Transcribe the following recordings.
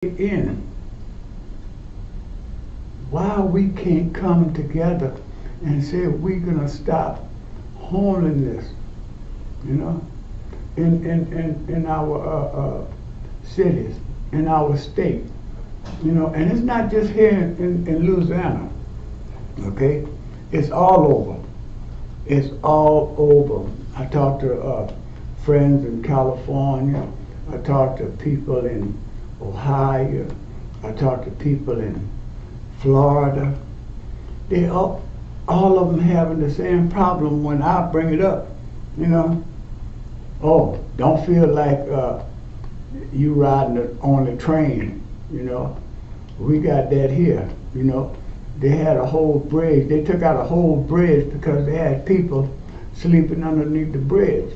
in why we can't come together and say we're gonna stop homelessness, you know, in our cities, in our state, you know, and it's not just here in Louisiana, okay? It's all over. It's all over. I talked to friends in California. I talked to people in Ohio. I talked to people in Florida. They all of them having the same problem when I bring it up, you know. Oh, don't feel like you riding on the train, you know. We got that here, you know. They had a whole bridge. They took out a whole bridge because they had people sleeping underneath the bridge,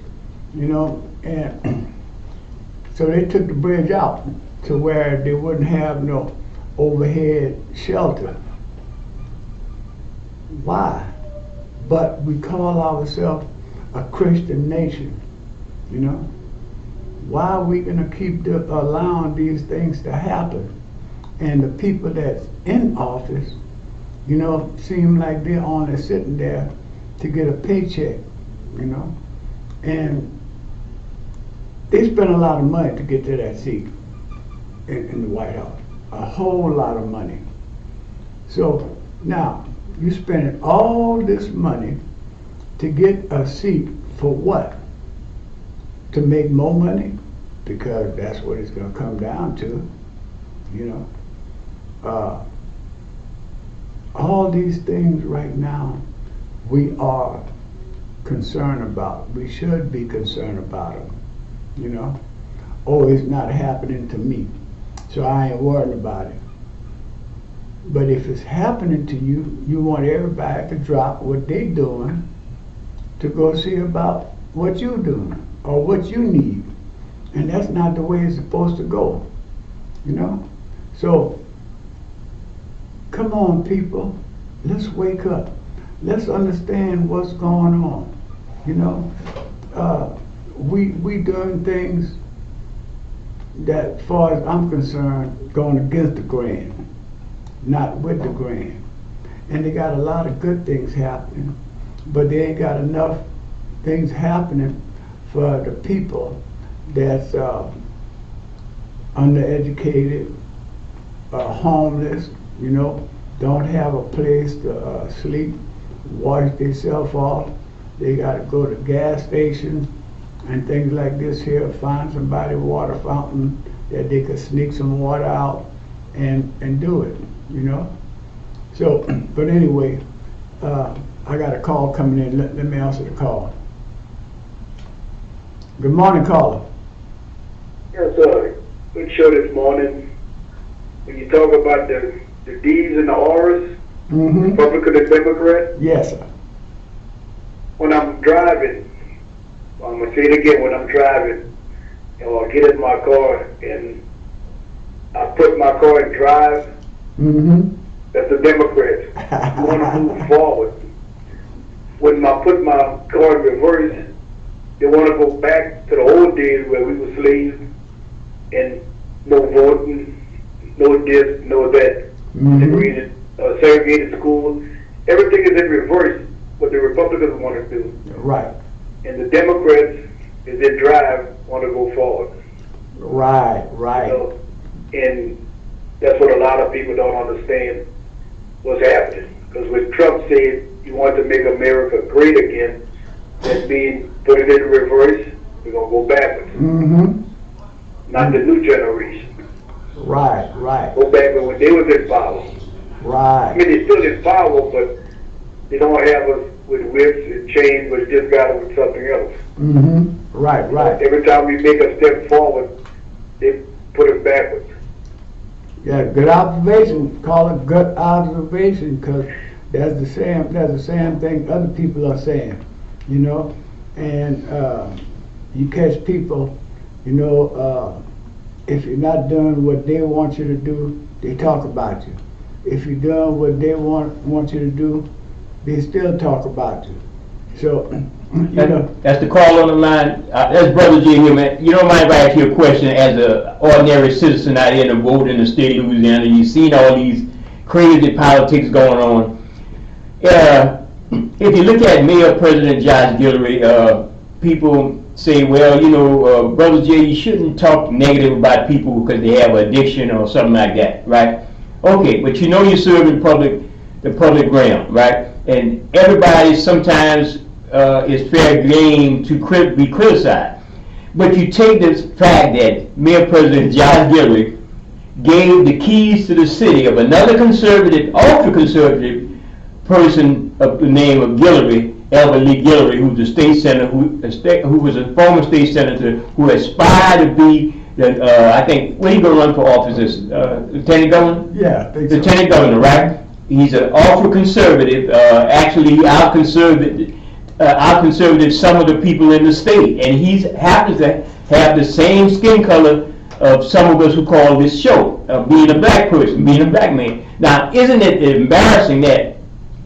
you know. And so they took the bridge out to where they wouldn't have no overhead shelter. Why? But we call ourselves a Christian nation, you know. Why are we gonna keep allowing these things to happen? And the people that's in office, you know, seem like they're only sitting there to get a paycheck, you know. And they spend a lot of money to get to that seat in the White House, a whole lot of money. So now you spending all this money to get a seat for what? To make more money? Because that's what it's going to come down to, you know. All these things right now we are concerned about. We should be concerned about them, you know. Oh, it's not happening to me, so I ain't worried about it. But if it's happening to you, you want everybody to drop what they doing to go see about what you doing or what you need. And that's not the way it's supposed to go, you know. So come on, people, let's wake up. Let's understand what's going on, you know. We doing things that, as far as I'm concerned, going against the grain, not with the grain. And they got a lot of good things happening, but they ain't got enough things happening for the people that's undereducated, homeless, you know, don't have a place to sleep, wash themselves off. They got to go to gas stations and things like this here, find somebody water fountain that they could sneak some water out and do it, you know. So, but anyway, I got a call coming in. Let me answer the call. Good morning, caller. Yes, sir. Good show this morning. When you talk about the D's and the R's, Republican and Democrat. Yes, sir. When I'm driving, I'm going to say it again, when I'm driving, I get in my car and I put my car in drive, that's the Democrats. You want to move forward. When I put my car in reverse, they want to go back to the old days where we were slaves and no voting, no this, no that, segregated schools. Everything is in reverse what the Republicans want to do. Right. And the Democrats is in drive, want to go forward. Right, right. You know, and that's what a lot of people don't understand what's happening. Because when Trump said he wanted to make America great again, that means put it in reverse, we're going to go backwards. Not the new generation. Right, right. Go back when they was in power. Right. I mean, they're still in power, but they don't have us with whips and chains, but just got us with something else. Right, right. Every time we make a step forward, they put it backwards. Yeah, good observation. Call it good observation, because that's the same thing other people are saying, you know. And you catch people, you know, if you're not doing what they want you to do, they talk about you. If you're doing what they want you to do, they still talk about you. So You know, That's the call on the line. That's Brother J here, man. You don't mind if I ask you a question as an ordinary citizen out here in the vote in the state of Louisiana? You've seen all these crazy politics going on. If you look at Mayor President Josh Guillory, people say, well, you know, Brother J, you shouldn't talk negative about people because they have addiction or something like that, right? Okay, but you know you're serving the public realm, right? And everybody sometimes is fair game to be criticized. But you take this fact that Mayor President Josh Guillory gave the keys to the city of another conservative, ultra-conservative person of the name of Guillory, Albert Lee Guillory, who's a state senator, who was a former state senator, who aspired to be, I think, where he going to run for office as lieutenant governor? yeah, I think so. Lieutenant governor, right? He's an ultra conservative. Actually, out conservative some of the people in the state, and he happens to have the same skin color of some of us who call this show, being a black person, being a black man. Now, isn't it embarrassing that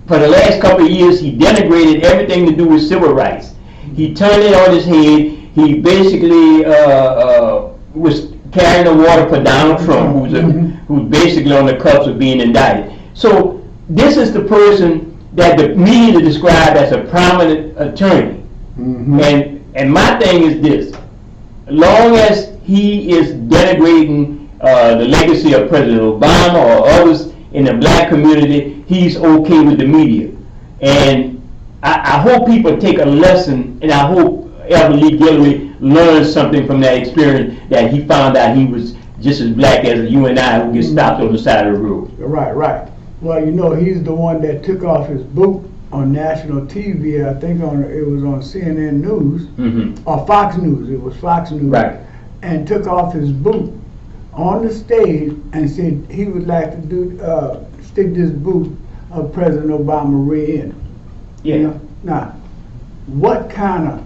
for the last couple of years he denigrated everything to do with civil rights? He turned it on his head. He basically was carrying the water for Donald Trump, who's basically on the cusp of being indicted. So this is the person that the media described as a prominent attorney. And my thing is this: long as he is denigrating the legacy of President Obama or others in the black community, he's okay with the media. And I hope people take a lesson, and I hope Albert Lee Guillory learns something from that experience, that he found out he was just as black as you and I, who get stopped on the side of the road. Right. Well, you know, he's the one that took off his boot on national TV. I think it was on CNN News or Fox News. It was Fox News, right? And took off his boot on the stage and said he would like to stick this boot of President Obama rear end. Yeah. You know? Now, what kind of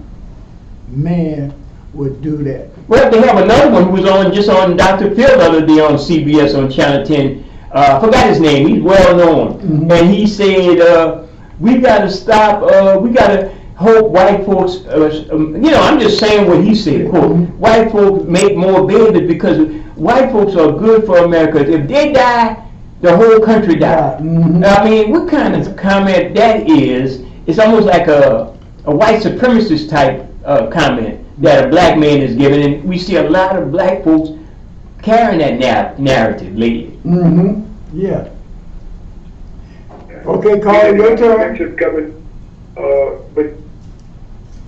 man would do that? Well, they have another one who was just on Dr. Phil the other day on CBS on Channel 10. I forgot his name. He's well known, and he said, "We got to stop. We got to hope white folks. You know, I'm just saying what he said. Quote: White folks make more babies because white folks are good for America. If they die, the whole country dies." I mean, what kind of comment that is? It's almost like a white supremacist type comment that a black man is giving, and we see a lot of black folks carrying that narrative lately. Yeah. Okay, Carl, your turn. Coming, but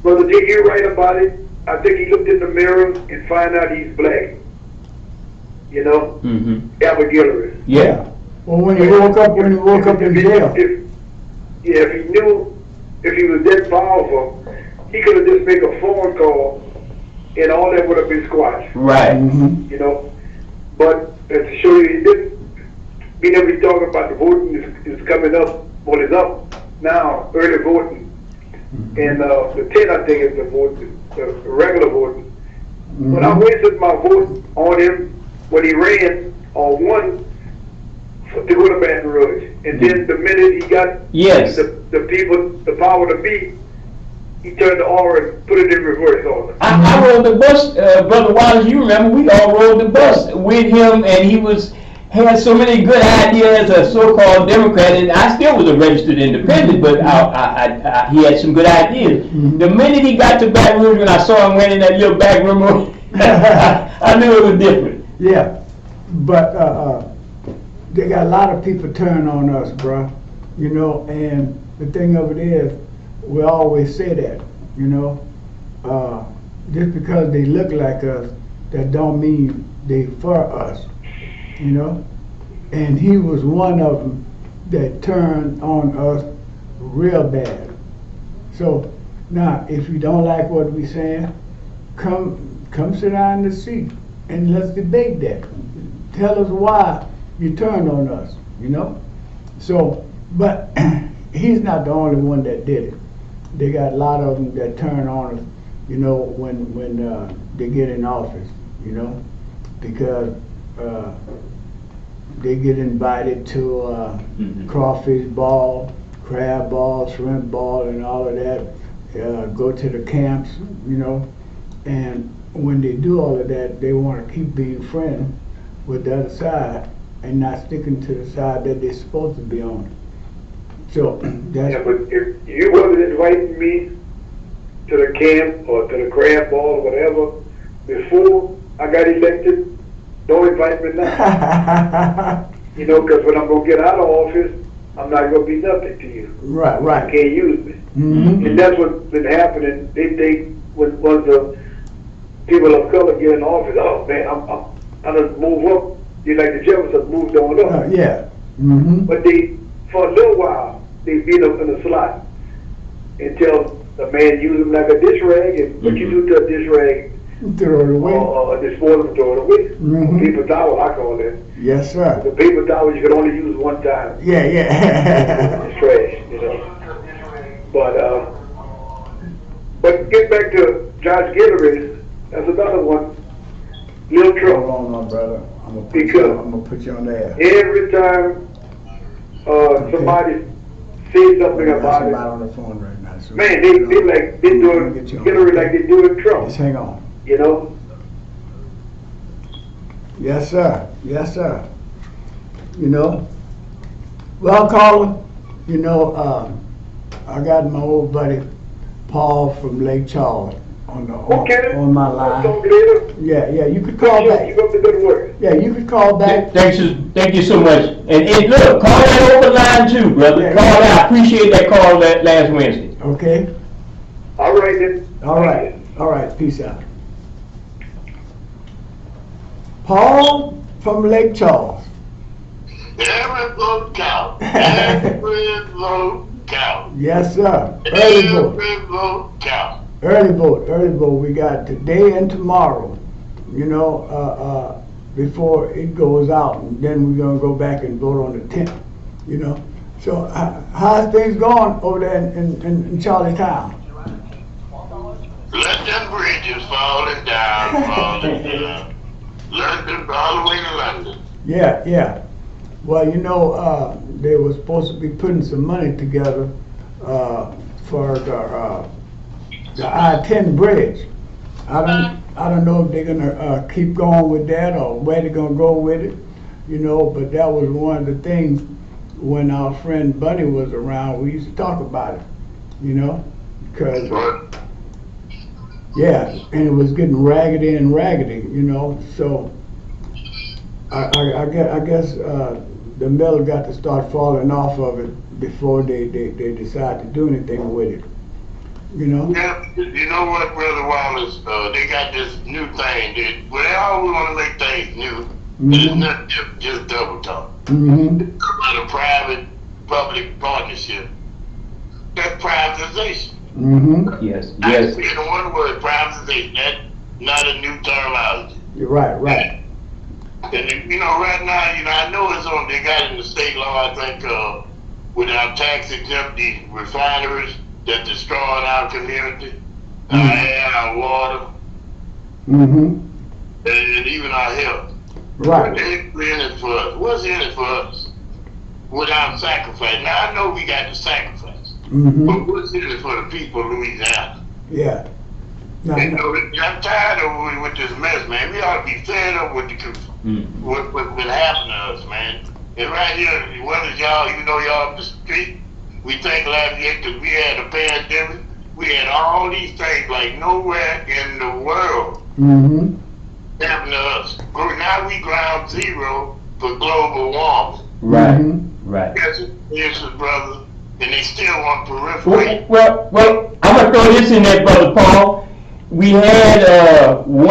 Brother J, you're right about it. I think he looked in the mirror and find out he's black. You know, Albert Guillory. Yeah. Well, when he woke up in jail. If he knew, if he was that powerful, he could have just made a phone call, and all that would have been squashed. Right. You know, but to show you, he didn't. We never be talking about the voting is coming up. Well, it's up now, early voting, and the 10, I think, is the regular voting. But I wasted my vote on him when he ran on one to go to Baton Rouge, and then the minute he got the people, the power to be, he turned the R and put it in reverse on them. I rode the bus, Brother Wallace. You remember we all rode the bus with him, and he had so many good ideas, a so-called Democrat, and I still was a registered independent, but he had some good ideas. The minute he got to Baton Rouge, when I saw him wearing that little back room, I knew it was different. Yeah, but they got a lot of people turn on us, bro. You know, and the thing of it is, we always say that, you know, just because they look like us, that don't mean they for us. You know, and he was one of them that turned on us real bad. So now, if you don't like what we're saying, come sit down in the seat and let's debate that. Tell us why you turned on us. You know, so but he's not the only one that did it. They got a lot of them that turn on us. You know, when they get in office. You know, because. They get invited to crawfish ball, crab ball, shrimp ball, and all of that, go to the camps, you know, and when they do all of that, they want to keep being friends with the other side and not sticking to the side that they're supposed to be on. So Yeah, that's but if you wasn't inviting me to the camp or to the crab ball or whatever before I got elected, don't invite me now. You know, because when I'm going to get out of office, I'm not going to be nothing to you. right, You right. can't use me. Mm-hmm. And that's what's been happening. They think when the people of color get in office, oh man, I'm gonna move up. You like the Jeffersons moved on up. Yeah. Mm-hmm. But they, for a little while, they beat them in the slot until the man used them like a dish rag. And what you do to a dish rag Throw it away. or dispose of, throw it away. Mhm. Paper towel, I call it. Yes, sir. The paper towel you can only use one time. Yeah, yeah. It's trash, you know. But get back to Josh Gillibrand, that's another one. Little Hold trouble. on, my brother. I'm gonna put you on there. Every time somebody says We something got about somebody it, on the phone right now. So man, they doing Hillary like they doing Trump, Just hang on. you know? Yes, sir. Yes, sir. You know, well, caller, you know, I got my old buddy Paul from Lake Charles Okay. on my Talk line. later. Yeah, you could call Keep back. up the good work. Yeah, you could call back. Thank you so much. And look, call that over line too, brother. Yeah. Call that. I appreciate that call that last Wednesday. Okay. All right then. All right. All right. Peace out. Paul from Lake Charles. Every vote count. Every vote count. Yes, sir. Early vote. Every vote count. Early vote. We got today and tomorrow, you know, before it goes out, and then we're gonna go back and vote on the 10th, you know. So how's things going over there in Charlottetown? Let them bridges falling down. London, all the way to London. Yeah. Well, you know, they were supposed to be putting some money together for the I-10 bridge. I don't know if they're gonna keep going with that or where they're gonna go with it, you know. But that was one of the things when our friend Bunny was around. We used to talk about it, you know, because But yeah, and it was getting raggedy, you know. So I guess the metal got to start falling off of it before they decide to do anything with it, you know. yeah, you know what, Brother Wallace? They got this new thing. They always want to make things new. It's Mhm. not just double talk. Mhm. About a private-public partnership. That's privatization. Mhm. Yes. I just in one word, privatization. That's not a new terminology. You're right. And you know, right now, you know, I know it's on. They got in the state law, I think, with our tax exempt refineries that destroying our community, our air, our water, Mhm. and even our health. Right. What's in it for us? What's in it for us? Without sacrifice. Now I know we got to sacrifice, Mhm. but what's in it for the people of Louisiana? Yeah. Now, You know, I'm tired of with this mess, man. We ought to be fed up with what happened to us, man. And right here, what is y'all, you know, y'all up the street, we think last year because we had a pandemic, we had all these things like nowhere in the world Mhm. happened to us. Now we ground zero for global warming. Right. Mhm. Right. Yes, brother. And they still want periphery. Well, I'm gonna throw this in there, Brother Paul. We had we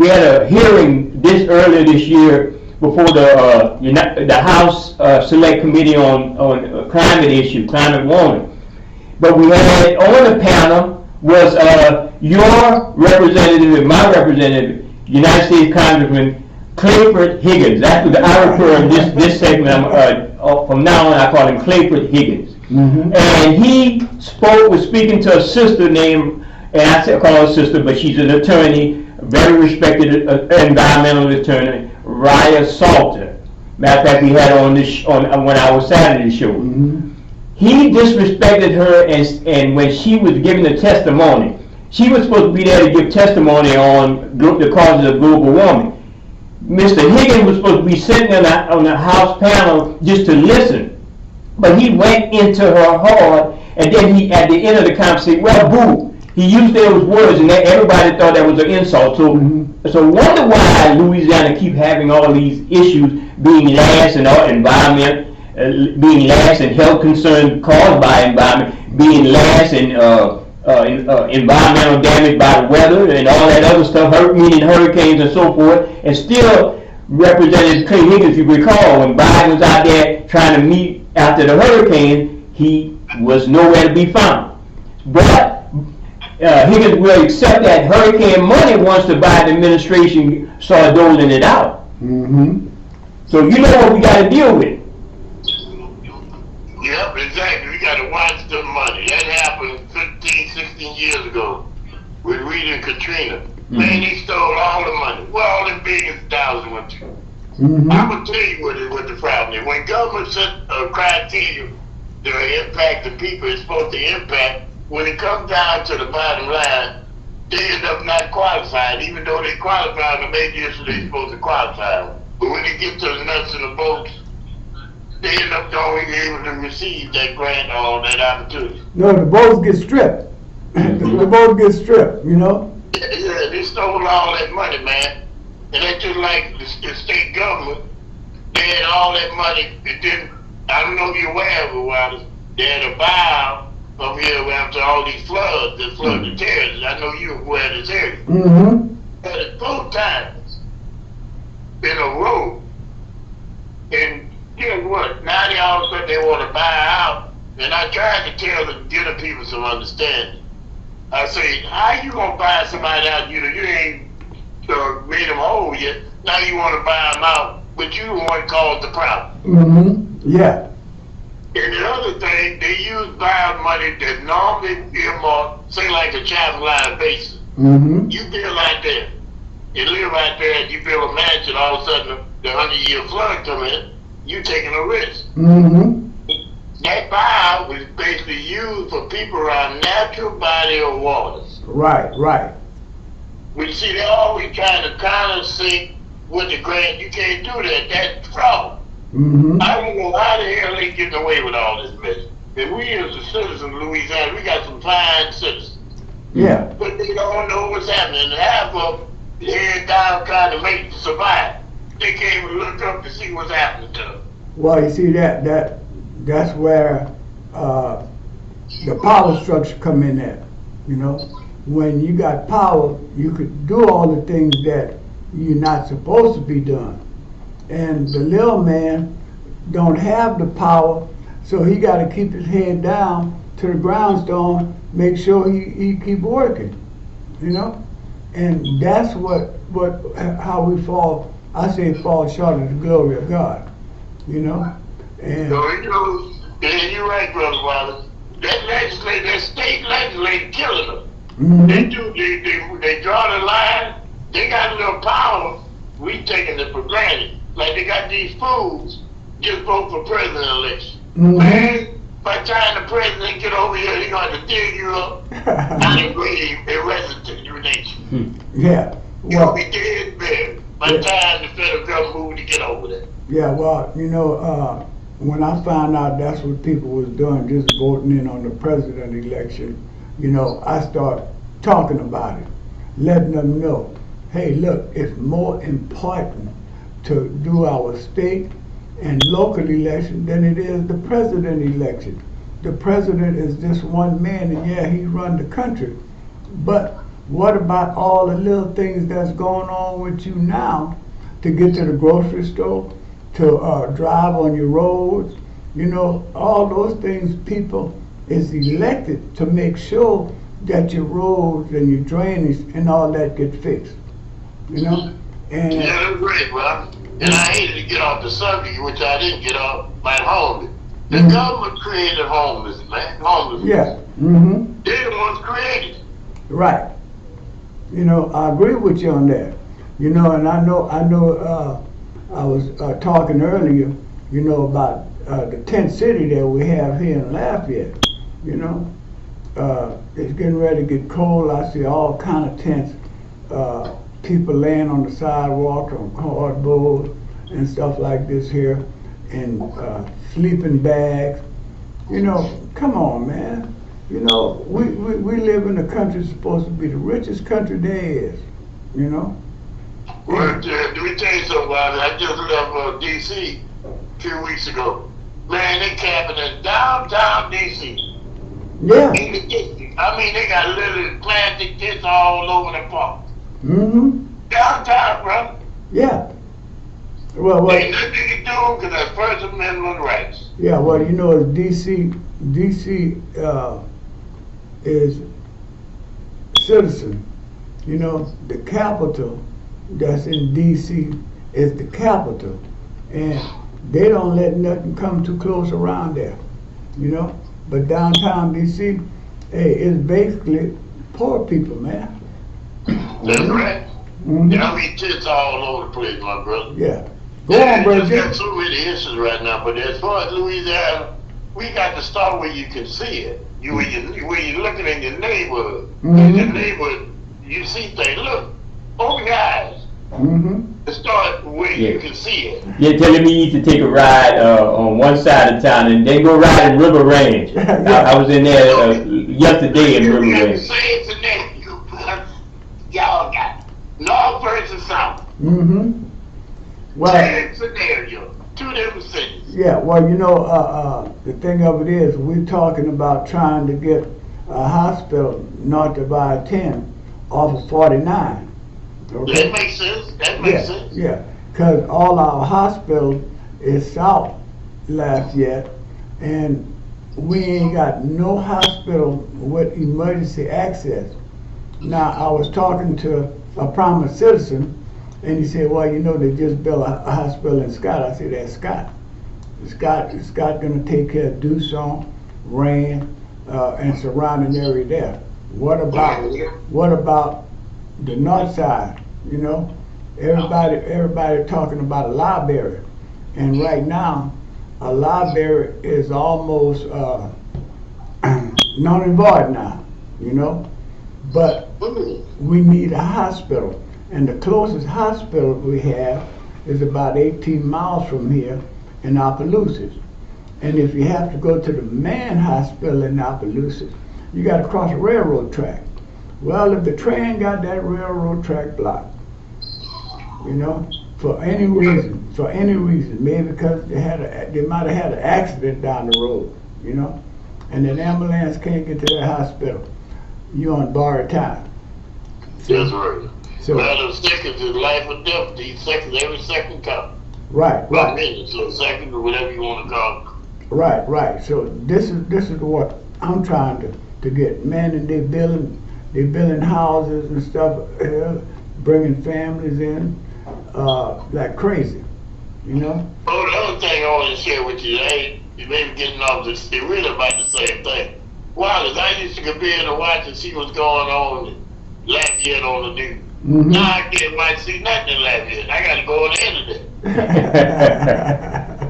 had a hearing earlier this year before the House Select Committee on climate warming. But we had on the panel was your representative and my representative, United States Congressman Clayford Higgins. That's what I refer to this segment. From now on, I call him Clayford Higgins. Mhm. And he was speaking to a sister named, and I call her sister, but she's an attorney, very respected environmental attorney, Raya Salter. Matter of fact, we had her on when our Saturday show. Mhm. he disrespected her, and when she was giving the testimony, she was supposed to be there to give testimony on the causes of global warming. Mr. Higgins was supposed to be sitting on the House panel just to listen, but he went into her hard, and then he, at the end of the conversation, well, boo. He used those words, and everybody thought that was an insult. So wonder why Louisiana keep having all these issues, being last in our environment, being last in health concerns caused by environment, being last in environmental damage by the weather and all that other stuff, meaning hurricanes and so forth, and still Representative Clay Higgins, if you recall, when Biden was out there trying to meet after the hurricane, he was nowhere to be found. But Higgins will accept that hurricane money once the Biden administration started doling it out. So you know what we got to deal with. Yep, exactly. We got to watch the money. That happened 15, 16 years ago with Rita and Katrina. Man, they stole all the money. Where all them billions of dollars went to? I'm going to tell you what the problem is. When government set a criteria to impact the people it's supposed to impact, when it comes down to the bottom line, they end up not qualified, even though they qualify on the major issue they're supposed to qualify on. But when they get to the nuts and the bolts, they end up not being able to receive that grant or that opportunity. No, the boats get stripped. The boats get stripped, you know? Yeah, they stole all that money, man. And that's just like the state government. They had all that money, and then, I don't know if you're aware of it, Wallace, they had a buyout up here after all these floods that flooded the terraces. I know you're aware of this area. Had it 4 times in a row. And guess what? Now they all of a sudden they want to buy out. And I tried to tell them, give the people some understanding. I say, how you gonna buy somebody out? You ain't made them whole yet. Now you want to buy them out, but you the one caused the problem. Yeah. And the other thing, they use buyout money that normally earmarked, say like a child line basis. You build out there, you live out there, and you build a mansion. All of a sudden, the 100-year flood come in. You taking a risk. That buyout was basically used for people around natural body of waters. Right. We see they always trying to kind of sink with the grant. You can't do that. That's fraud. I don't know how the hell they getting away with all this mess. And we as a citizen of Louisiana, we got some fine citizens. Yeah. But they don't know what's happening. And half of them head down trying to make it survive. They can't even look up to see what's happening to them. Well, you see that's where the power structure come in at. You know, when you got power, you could do all the things that you're not supposed to be doing. And the little man don't have the power, so he got to keep his head down to the grindstone, make sure he keep working, you know. And that's how we fall. I say fall short of the glory of God, you know. And so and you're right, Brother Wallace. That state legislature killing them. They draw the line. They got a little power. We taking it for granted. Like they got these fools just vote for president election. Man, by the time the president get over here, he going to dig you up out of grave and resignation. Yeah. You'll be dead buried by the time the federal government moved to get over there. Yeah, well, you know, when I found out that's what people was doing, just voting in on the president election, you know, I start talking about it, letting them know, hey, look, it's more important to do our state and local election than it is the president election. The president is just one man, and yeah, he run the country. But what about all the little things that's going on with you now to get to the grocery store, to drive on your roads? You know, all those things people is elected to make sure that your roads and your drainage and all that get fixed. You know? And yeah, that's great, bro. And I hated to get off the subject, which I didn't get off, like homeless. The government created homeless, man. Homeless. Yeah. They're the ones created. Right. You know, I agree with you on that. You know, and I know. I was talking earlier you know, about the tent city that we have here in Lafayette, you know. It's getting ready to get cold. I see all kind of tents, people laying on the sidewalk on cardboard and stuff like this here, and sleeping bags. You know, come on, man. You know, we live in a country that's supposed to be the richest country there is, you know. Well, let me tell you something about it. I just left D.C. a few weeks ago. Man, they camping in downtown D.C. Yeah. I mean, they got little plastic tents all over the park. Mm-hmm. Downtown, brother. Yeah. Well, Ain't nothing you can do because that's First Amendment rights. yeah, well, you know, DC is citizen. You know, the capital that's in DC is the capital. And they don't let nothing come too close around there, you know. But downtown DC, hey, it's basically poor people, man. That's right. Mhm. And I mean, tents all over the place, my brother. Yeah. Go on, We brother. got so many issues right now, but as far as Louisiana, we got to start where you can see it. When you're looking in your neighborhood, in your neighborhood, you see things. Look, organize. Mm-hmm. To start where you Yeah. can see it. You're telling me you need to take a ride on one side of town and then go ride in River Range. I was in there yesterday in River We got the Range. same scenario, but y'all got North versus South. Mm-hmm. Well, Same scenario, two different cities. yeah, well, you know, the thing of it is, we're talking about trying to get a hospital north of I-10 off of 49. Okay? That makes sense. That makes sense. Yeah, because all our hospital is south Lafayette, and we ain't got no hospital with emergency access. Now, I was talking to a prominent citizen, and he said, well, you know, they just built a hospital in Scott. I said, that's Scott. Scott gonna take care of Dusson, Rand, and surrounding area there. What about the north side? You know, everybody talking about a library, and right now, a library is almost non and void now. You know, but we need a hospital. And the closest hospital we have is about 18 miles from here in Opelousas. And if you have to go to the main hospital in Opelousas, you got to cross a railroad track. Well, if the train got that railroad track blocked, you know, for any reason, maybe because they might have had an accident down the road, you know, and an ambulance can't get to that hospital, you're on borrowed time. That's right. So, Well, the seconds is life or death. These seconds, every second counts. right. Minutes, so seconds or whatever you want to call it. Right. So this is what I'm trying to get. Man, and they building houses and stuff, bringing families in like crazy, you know. Oh, the other thing I want to share with you, you may be getting off this, it's really about the same thing. Wallace, I used to go be in and watch and see what's going on in Lafayette on the news. Mhm. Now I can't watch see nothing in Lafayette. I got to go on the internet.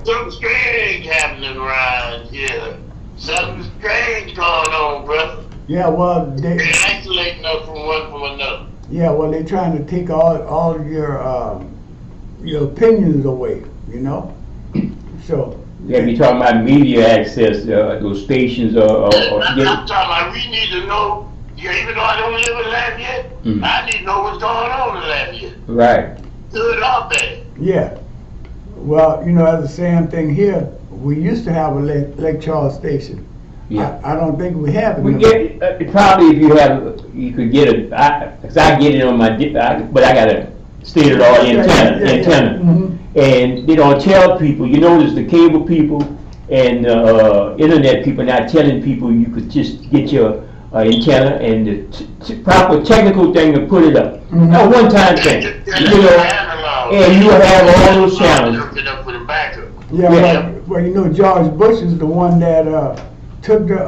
Something strange happening around here. Something strange going on, brother. Yeah, well, They're isolating us from one from another. they're trying to take all your opinions away, you know. So Yeah, we talking about media access, those stations or I'm talking about we need to know. Even though I don't live in Lafayette, I need to know what's going on in Lafayette. right. Good or bad. yeah. Well, you know, as the same thing here, we used to have a Lake Charles station. Yeah. I don't think we have it. We no get probably if you could get cause I get it on my, but I got a state of the art antenna, Mhm. and they don't tell people. You notice the cable people and internet people not telling people you could just get your antenna and the proper technical thing to put it up. Mhm. Not one time thing, you know, and you have all those channels. Looking up for the backup. Yeah, Yeah. well, you know, George Bush is the one that took the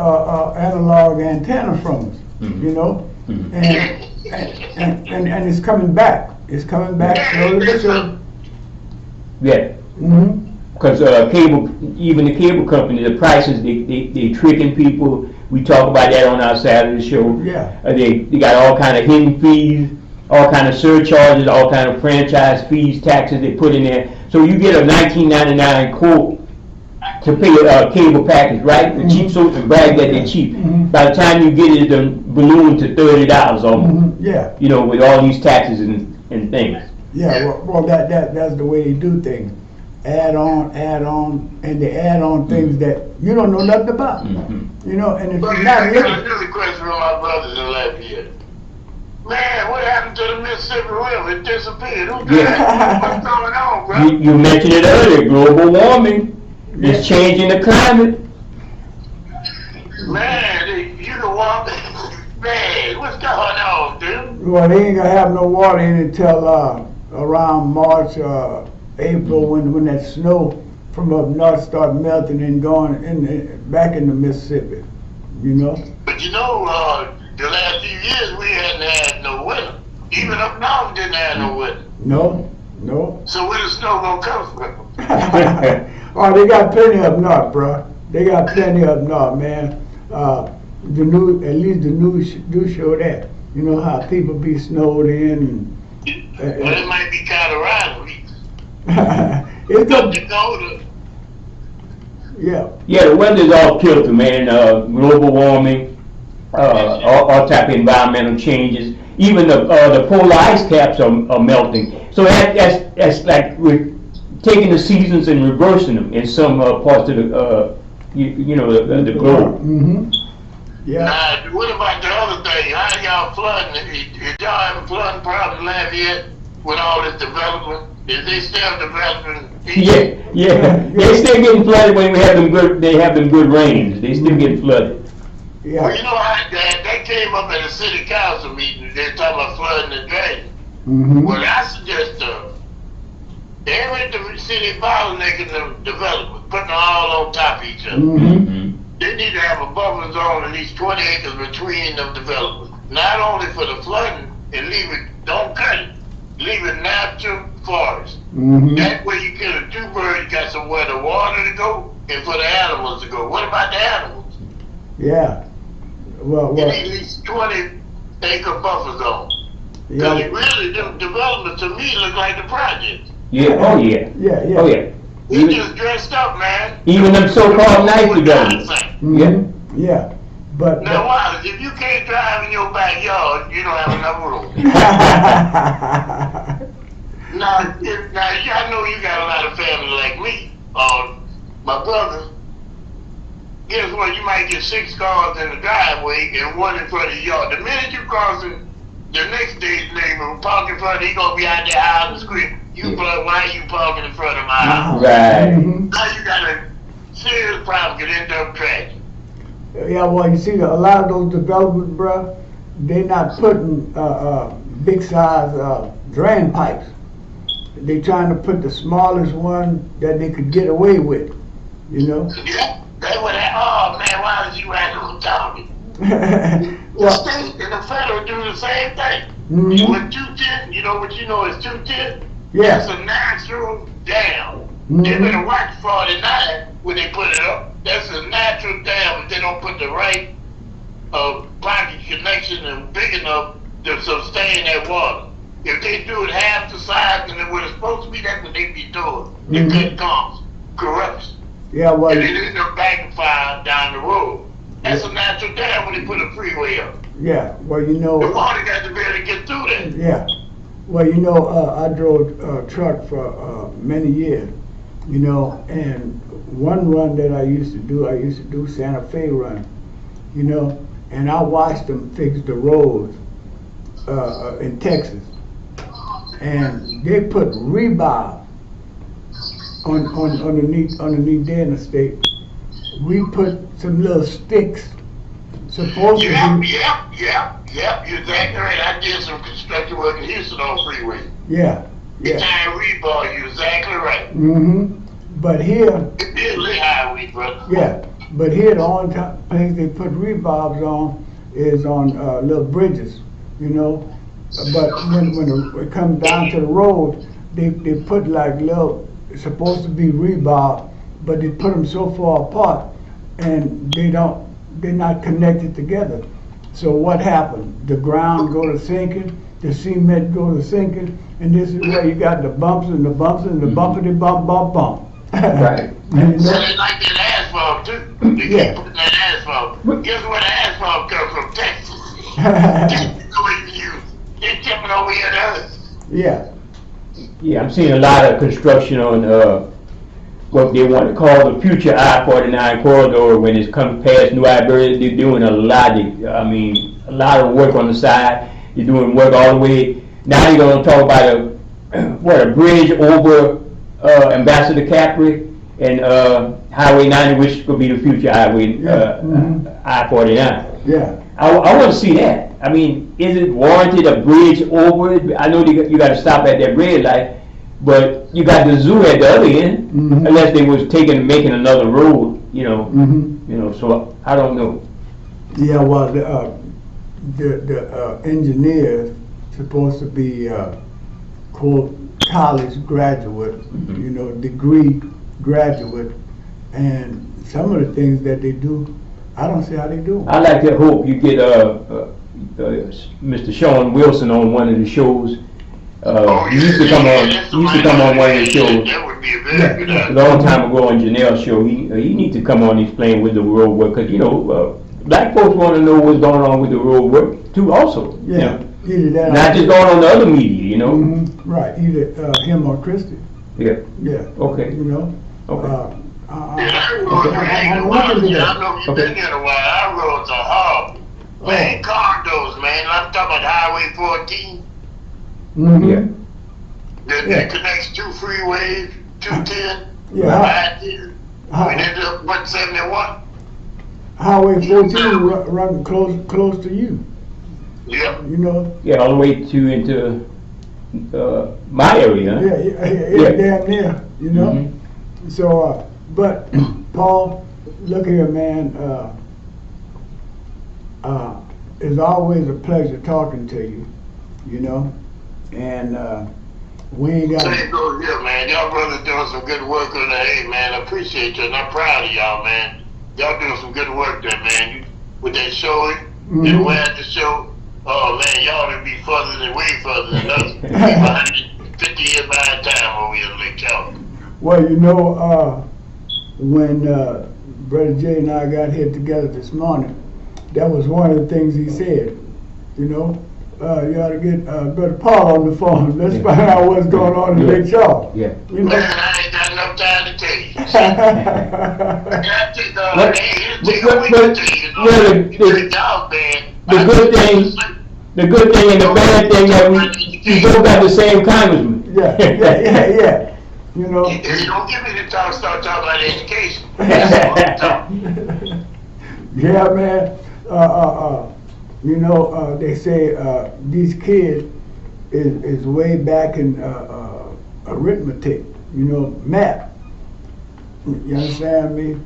analog antenna from us, Mhm. you know, Mhm. and it's coming back. It's coming back slowly but surely. Yeah. Mhm. Cause even the cable company, the prices, they tricking people. We talk about that on our Saturday show. Yeah. They got all kind of hidden fees, all kind of surcharges, all kind of franchise fees, taxes they put in there. So you get a $19.99 quote to pay a cable package, right? The cheap, so to brag that they're cheap. By the time you get it, the balloon to $30 almost. Yeah. You know, with all these taxes and things. Yeah, well, that's the way you do things. Add on, and they add on things that you don't know nothing about. You know, and if But you're not I got looking, another question from my brothers in Lafayette. Man, what happened to the Mississippi River? It disappeared. What's going on, bro? You mentioned it earlier, global warming is changing the climate. Man, you the one. Man, what's going on, dude? well, they ain't gonna have no water in it till around March, April, when that snow from up north start melting and going back into Mississippi. You know. But you know, the last few years we hadn't had no winter. Even up north didn't have no winter. No. So where the snow gonna come from? Oh, they got plenty up north, bro. They got plenty up north, man. The news, at least the news do show that. You know how people be snowed in Well, it might be Colorado. and it's North good. Dakota. Yeah. Yeah, the weather's all kilter, man. Global warming, all type of environmental changes. Even the polar ice caps are melting. So that's like we're taking the seasons and reversing them in some parts of the the globe. Yeah. Now, what about the other thing? How y'all flooding? Is y'all having flooding problems in Lafayette with all this development? Is they still developing? Yeah. They still getting flooded when they have them good rains. They still get flooded. Yeah. Well, you know how that came up at a city council meeting. They're talking about flooding and draining. Well, I suggest every city bottlenecking the development, putting them all on top of each other. They need to have a buffer zone at least 20 acres between them developments. Not only for the flooding, and don't cut it. Leave it natural forest. That way you kill two birds, you got somewhere the water to go and for the animals to go. What about the animals? Yeah. Well. You need at least 20-acre buffer zone. Yeah. Because really, the development to me look like the project. Yeah. Oh yeah. Yeah. Oh yeah. We just dressed up, man. Even them so-called nice developments. Yeah. Yeah. But. Now, Wallace, if you can't drive in your backyard, you don't have enough room. Now, I know you got a lot of family like me. My brother, guess what? You might get 6 cars in the driveway and 1 in front of your yard. The minute you crossing the next day's neighbor who park in front, he gonna be out there howling and screaming. Why are you parking in front of my house? Right. Now you got a serious problem, could end up tragic. Yeah, well, you see, a lot of those developments, bruh, they're not putting big size drain pipes. They trying to put the smallest one that they could get away with, you know? Yeah, they would have, oh man, why was you at on Tommy? The Well, state and the federal do the same thing. With 210, you know what you know is 210? Yeah. That's a natural dam. They better watch 49 when they put it up. That's a natural dam if they don't put the right pocket connection and big enough to sustain that water. If they do it half the size than what it's supposed to be, that's what they be doing. It could cause corruption. yeah, well, And it end up backfire down the road. That's a natural dam when they put a freeway up. yeah, well, you The know, water got to be able to get through that. yeah. Well, you know, I drove a truck for many years, you know, and one run that I used to do Santa Fe run, you know, and I watched them fix the roads in Texas. And they put rebar underneath their interstate. We put some little sticks supposed to be. Yep. You're exactly right. I did some construction work in Houston on freeway. Yeah. Giant rebar, you're exactly right. But here, It did lay highway, brother. yeah. But here, the only place they put rebarbs on is on little bridges, you know. But when it comes down to the road, they put like little supposed to be rebar, but they put them so far apart, and they're not connected together. So what happened? The ground go to sinking, the cement go to sinking, and this is where you got the bumps and the bumps and the bumpity bump bump bump. Right. You know? So they like that asphalt too. They Yeah. keep putting that asphalt. Guess where the asphalt comes from? Texas. It's coming over here to us. Yeah. Yeah, I'm seeing a lot of construction on what they want to call the future I-49 corridor when it's come past New Iberia. They're doing a lot of work on the side. They're doing work all the way. Now they're going to talk about a bridge over Ambassador Capri and Highway 90, which could be the future highway I-49. Yeah. I want to see that. I mean, is it warranted a bridge over it? I know you got to stop at that red light, but you got the zoo at the other end, unless they was making another road, you know. So I don't know. Yeah, well, the engineers supposed to be quote college graduate, you know, degree graduate, and some of the things that they do, I don't see how they do. I like to hope you get Mr. Sean Wilson on one of the shows. He used to come on one of the shows. That would be a very good A idea. long time ago on Janelle's show. He needs to come on and explain with the road work, because black folks want to know what's going on with the road work too also. Yeah, either that Not just going on the other media, you know. right, either him or Christie. Yeah. Yeah. Okay. You know. Okay. I'm I looking at know you've been here a while. Our roads are horrible. Man, condos, man. I'm talking about Highway 14 Yeah. that connects two freeways, 210, Yeah. right there. We ended up 171. Highway 14 run close to you. Yep. You know. Yeah, all the way into my area. Huh? Yeah, damn near. You know. Mhm. So, but Paul, look here, man. It's always a pleasure talking to you. You know, and we ain't got. Same goes here, man. Y'all brothers doing some good work on that. Hey, man, I appreciate you, and I'm proud of y'all, man. Y'all doing some good work there, man. With that show, and where at the show, oh, man, y'all would be way further than us. We behind 50 years behind time over here in Lake Charles. Well, you know, when Brother Jay and I got here together this morning, that was one of the things he said. You know, you ought to get Brother Paul on the phone. Let's find out what's going on in Lake Charles. Yeah. You know. Man, I ain't got enough time to tell you. I got to take a week to tell you. The good thing and the bad thing that we both got the same congressman. Yeah. You know. If you don't give me the time, start talking about education. Yeah, man. You know, they say these kids is way back in arithmetic. You know, math. You understand me?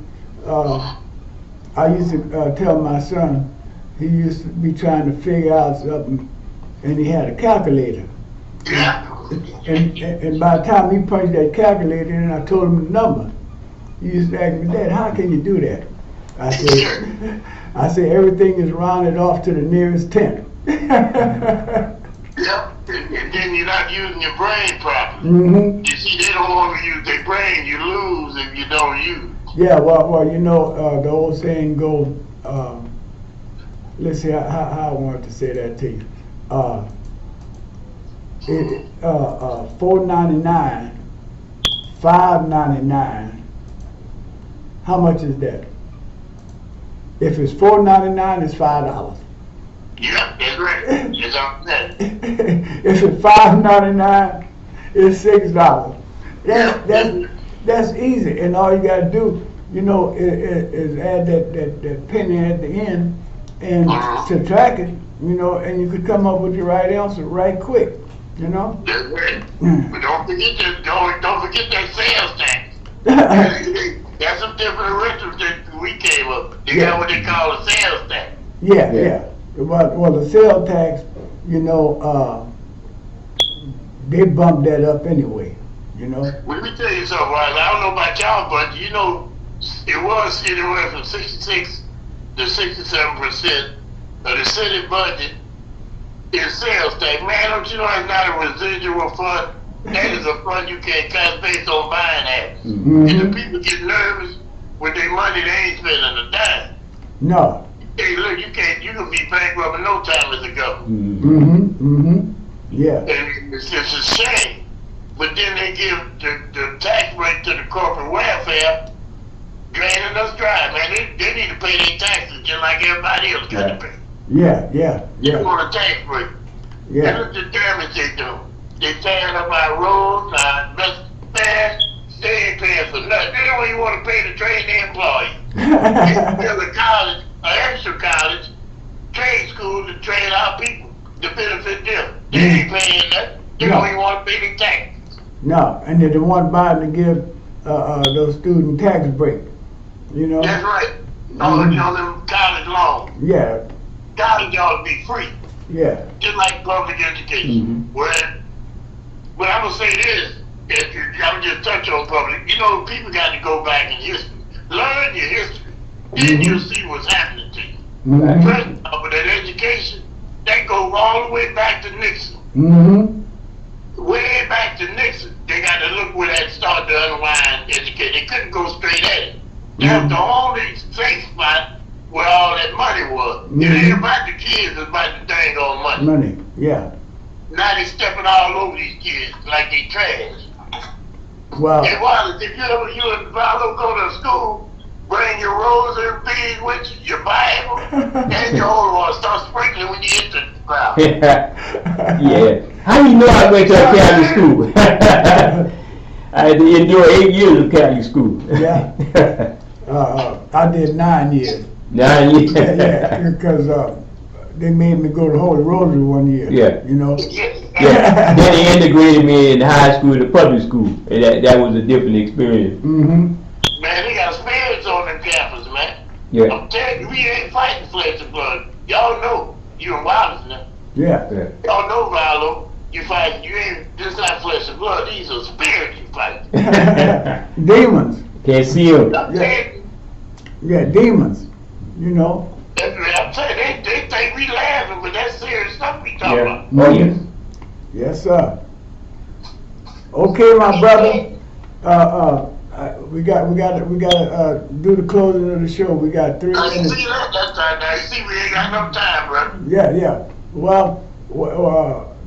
I used to tell my son, he used to be trying to figure out something, and he had a calculator. Yeah. And by the time he punched that calculator in, I told him the number. He used to ask me, Dad, how can you do that? I said, everything is rounded off to the nearest 10. Yep. And then you're not using your brain properly. Mm-hmm. You see, they don't want to use their brain. You lose if you don't use. Yeah, well, you know, the old saying goes, let's see how I wanted to say that to you. 4.99, 5.99. How much is that? If it's $4.99, it's $5. Yep, that's right. That's all that. If it's $5.99, it's $6. That's easy, and all you gotta do, you know, is add that penny at the end and subtract it, you know, and you could come up with your right answer right quick, you know. That's right. But don't forget that sales tax. That's some different arithmetic that we came up. They got what they call a sales tax. Yeah. Well, the sales tax, you know, they bumped that up anyway. you know. Let me tell you something, Wise. I don't know about y'all, but you know, it was anywhere from 66 to 67% of the city budget is sales tax. Man, don't you know it's not a residual fund? That is a fund you can't cut based on buying habits. Mm-hmm. And the people get nervous with their money, they ain't spending a dime. No. Hey, look, you can be bankrupt in no time as a government. Yeah. And it's just a shame. But then they give the tax rate to the corporate welfare, draining us dry, man. They need to pay their taxes just like everybody else got to pay. Yeah. You want a tax break. Yeah. And look at the damage they do. They tearing up our roads, man, they ain't paying for nothing. They don't even want to pay to train their employees. They build a college, an extra college, trade school to train our people to benefit them. They ain't paying that. They don't even want to pay the tax. No, and they don't want Biden to give those student tax break, you know? That's right. All of them college loans. Yeah, College ought to be free. yeah. Just like public education. But I'm gonna say this, I'm just touch on public. You know, people got to go back in history. Learn your history. Then you'll see what's happening to you. First of all, with that education, that goes all the way back to Nixon. Way back to Nixon. They got to look where that started to unwind education. They couldn't go straight at it. That's the only safe spot where all that money was. It ain't about the kids, it's about the dang on money. Money, yeah. Now they stepping all over these kids like they trash. Wow. Hey, Wallace, if you and Valdo go to school, bring your rosary beads with you, your Bible, and your holy water. Start sprinkling when you hit the ground. Yeah. How do you know I went to a Catholic school? I had to endure 8 years of Catholic school. Yeah. I did 9 years. 9 years. Yeah, because they made me go to Holy Rosary one year. Yeah. You know? Yeah. Then they integrated me in high school to public school. And that was a different experience. Man, they got spirits on them campus, man. Yeah. I'm telling you, we ain't fighting flesh and blood. Y'all know. You and Wallace now. Yeah. Y'all know, Valdo. You fighting, you ain't, this not flesh and blood. These are spirits you fighting. Demons. Can't see them. I'm telling you. Yeah, demons. You know? I'm telling you, they think we laughing, but that's serious stuff we talking about. Oh, yes. Yes, sir. Okay, my brother. We got to do the closing of the show. We got 3 I minutes. see that time. Now, you see, we ain't got no time, brother. Yeah. Well,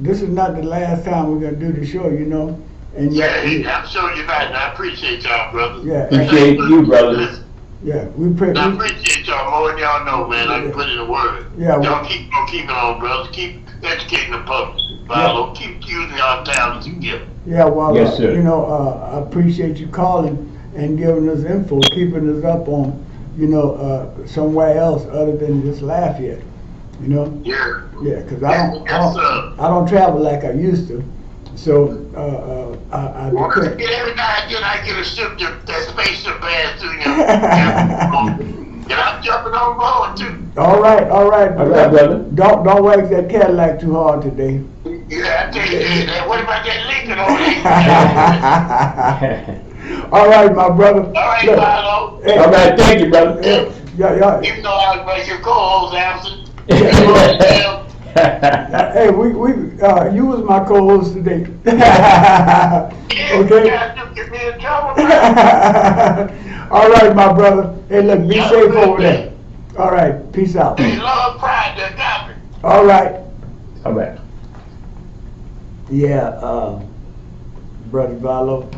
this is not the last time we're gonna do the show, you know. And I'm sure you're right. And I appreciate y'all, brother. Yeah. Appreciate you, brother. Yeah, we pray. I appreciate y'all more than y'all know, man. I can put in a word. Yeah, y'all keep it on, brothers. Keep educating the public. Follow. Keep using y'all talents and gifts. Yeah, well, Yes, sir. you know, I appreciate you calling and giving us info, keeping us up on, you know, somewhere else other than just Lafayette. You know? Yeah. Yeah, because I Yes, sir. don't travel like I used to. So I Well, depend. every now and then I get a ship that spaceship pass through you. And I'm jumping on board too. All right, All right, brother. Don't wag that Cadillac too hard today. Yeah, I tell you that. What about that Lincoln over there? All right, my brother. All right, Look, Milo. hey, All right, thank you, brother. yeah. Even though I was your co-host absent. Hey, you was my co-host today. Okay. Get me in trouble, man. All right, my brother. Hey, look, be safe over there. All right, peace out. Hey, Lord Pride that got me. All right. All right. Yeah, Brother Vallo,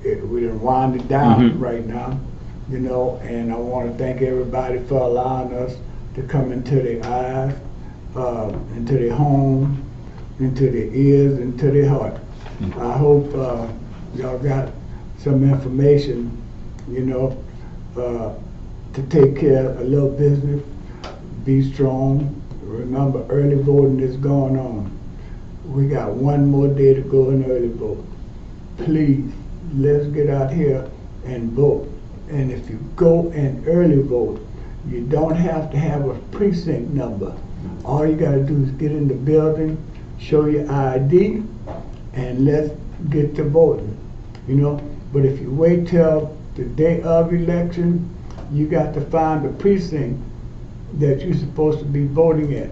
we done wind it down right now, you know, and I want to thank everybody for allowing us to come into their eyes, into their home, into their ears, into their heart. I hope y'all got some information, you know, to take care of a little business. Be strong. Remember, early voting is going on. We got one more day to go in early vote. Please, let's get out here and vote. And if you go and early vote, you don't have to have a precinct number. All you gotta do is get in the building, show your ID, and let's get to voting, you know. But if you wait till the day of election, you got to find the precinct that you're supposed to be voting at.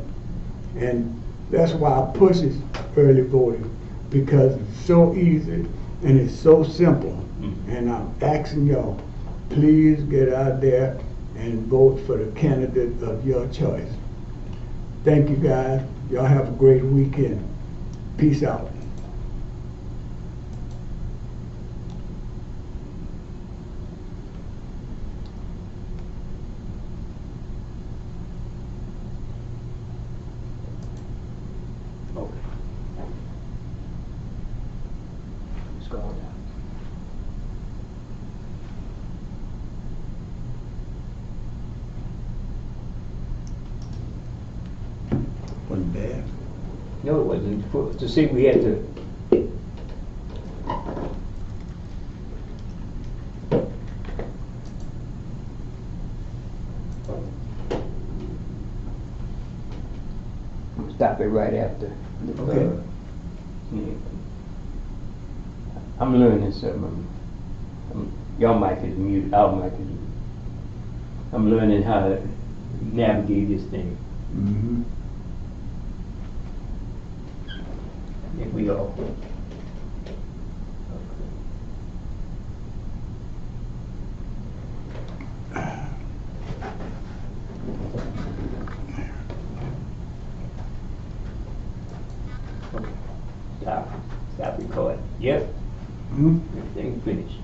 And that's why I push it early voting, because it's so easy and it's so simple. And I'm asking y'all, please get out there and vote for the candidate of your choice. Thank you guys. Y'all have a great weekend. Peace out. Okay. Let's go on down. Wasn't bad. No, it wasn't. To say we had to. Stop it right after. Okay. Yeah. I'm learning something. Your mic is muted. Our mic is muted. I'm learning how to navigate this thing. Mm-hmm. I think we all. Stop recording. Yep, Hmm? everything finished.